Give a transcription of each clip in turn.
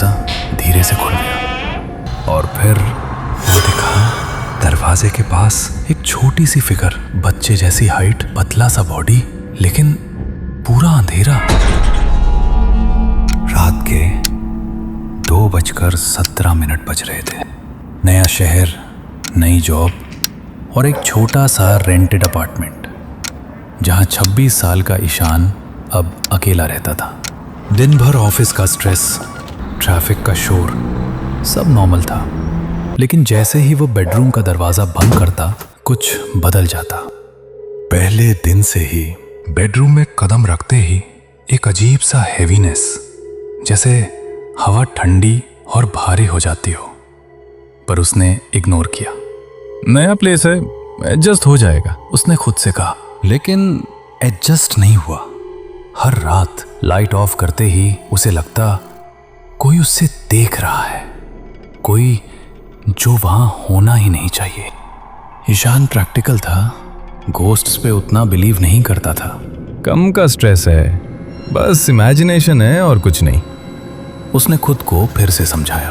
दरवाजा धीरे से खुल गया और फिर वो दिखा दरवाजे के पास एक छोटी सी फिगर, बच्चे जैसी हाइट, पतला सा बॉडी, लेकिन पूरा अंधेरा। रात के 2:17 बज रहे थे। नया शहर, नई जॉब और एक छोटा सा रेंटेड अपार्टमेंट जहां 26 साल का ईशान अब अकेला रहता था। दिन भर ऑफिस का स्ट्रेस, ट्रैफिक का शोर, सब नॉर्मल था, लेकिन जैसे ही वो बेडरूम का दरवाजा बंद करता कुछ बदल जाता। पहले दिन से ही बेडरूम में कदम रखते ही एक अजीब सा हेवीनेस, जैसे हवा ठंडी और भारी हो जाती हो। पर उसने इग्नोर किया। नया प्लेस है, एडजस्ट हो जाएगा, उसने खुद से कहा। लेकिन एडजस्ट नहीं हुआ। हर रात लाइट ऑफ करते ही उसे लगता कोई उससे देख रहा है, कोई जो वहां होना ही नहीं चाहिए। ईशान प्रैक्टिकल था, घोस्ट्स पे उतना बिलीव नहीं करता था। कम का स्ट्रेस है, बस इमेजिनेशन है और कुछ नहीं, उसने खुद को फिर से समझाया।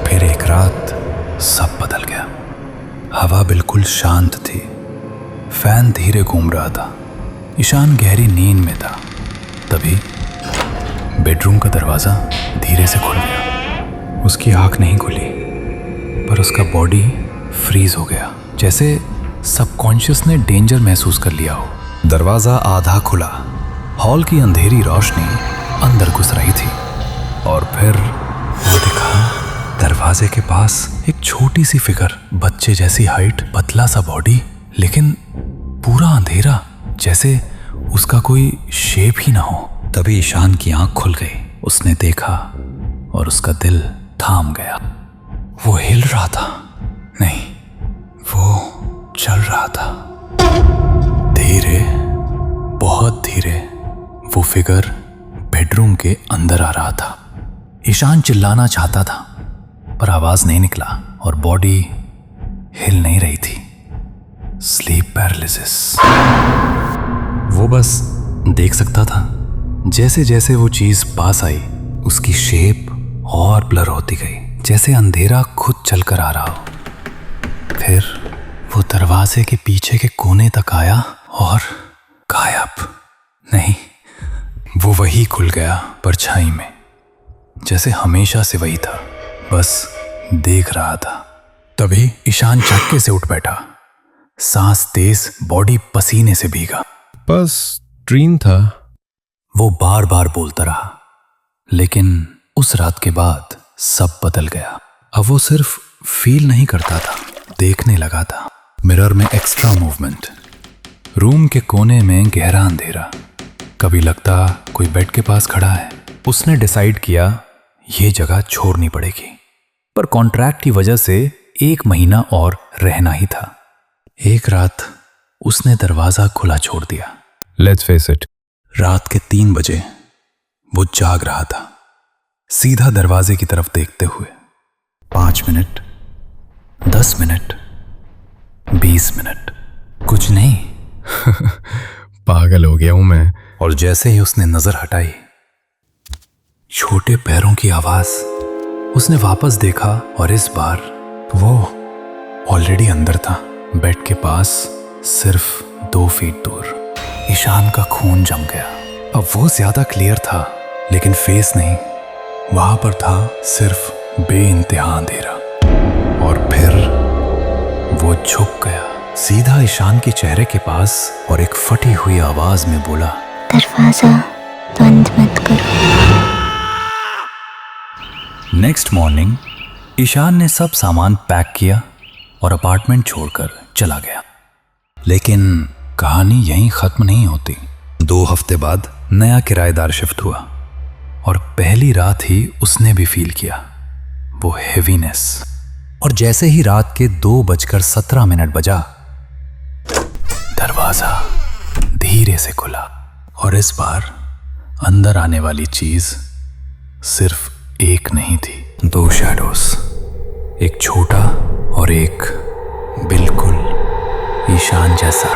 फिर एक रात सब बदल गया। हवा बिल्कुल शांत थी, फैन धीरे घूम रहा था, ईशान गहरी नींद में था। तभी बेडरूम का दरवाजा धीरे से खुल गया। उसकी आंख नहीं खुली, पर उसका बॉडी फ्रीज हो गया, जैसे सबकॉन्शियस ने डेंजर महसूस कर लिया हो। दरवाजा आधा खुला, हॉल की अंधेरी रोशनी अंदर घुस रही थी और फिर वो दिखा दरवाजे के पास एक छोटी सी फिगर, बच्चे जैसी हाइट, पतला सा बॉडी, लेकिन पूरा अंधेरा, जैसे उसका कोई शेप ही ना हो। तभी ईशान की आंख खुल गई। उसने देखा और उसका दिल थाम गया। वो हिल रहा था, नहीं, वो चल रहा था। धीरे, बहुत धीरे वो फिगर बेडरूम के अंदर आ रहा था। ईशान चिल्लाना चाहता था, पर आवाज नहीं निकला और बॉडी हिल नहीं रही थी। Sleep paralysis. वो बस देख सकता था। जैसे जैसे वो चीज पास आई, उसकी शेप और ब्लर होती गई, जैसे अंधेरा खुद चलकर आ रहा हो। फिर वो दरवाजे के पीछे के कोने तक आया और गायब। नहीं, वो वही खुल गया परछाई में, जैसे हमेशा से वही था, बस देख रहा था। तभी ईशान झटके से उठ बैठा, सांस तेज, बॉडी पसीने से भीगा। बस ड्रीम था, वो बार बार बोलता रहा। लेकिन उस रात के बाद सब बदल गया। अब वो सिर्फ फील नहीं करता था, देखने लगा था। मिरर में एक्स्ट्रा मूवमेंट, रूम के कोने में गहरा अंधेरा, कभी लगता कोई बेड के पास खड़ा है। उसने डिसाइड किया ये जगह छोड़नी पड़ेगी, पर कॉन्ट्रैक्ट की वजह से 1 महीना और रहना ही था। एक रात उसने दरवाजा खुला छोड़ दिया। लेट्स फेस इट, रात के 3 बजे वो जाग रहा था, सीधा दरवाजे की तरफ देखते हुए। 5 मिनट, 10 मिनट, 20 मिनट, कुछ नहीं। पागल हो गया हूं मैं। और जैसे ही उसने नजर हटाई, छोटे पैरों की आवाज। उसने वापस देखा और इस बार वो ऑलरेडी अंदर था, बेड के पास, सिर्फ 2 फीट दूर। ईशान का खून जम गया। अब वो ज्यादा क्लियर था, लेकिन फेस नहीं। वहां पर था सिर्फ बेइंतहा अंधेरा। और फिर वो झुक गया सीधा ईशान के चेहरे के पास और एक फटी हुई आवाज में बोला, दरवाजा बंद मत करो। नेक्स्ट मॉर्निंग ईशान ने सब सामान पैक किया और अपार्टमेंट छोड़कर चला गया। लेकिन कहानी यहीं खत्म नहीं होती। 2 हफ्ते बाद नया किराएदार शिफ्ट हुआ और पहली रात ही उसने भी फील किया वो हेवीनेस। और जैसे ही रात के 2:17 बजा, दरवाजा धीरे से खुला और इस बार अंदर आने वाली चीज सिर्फ एक नहीं थी, 2 शैडोज, एक छोटा और एक बिल्कुल ईशान जैसा।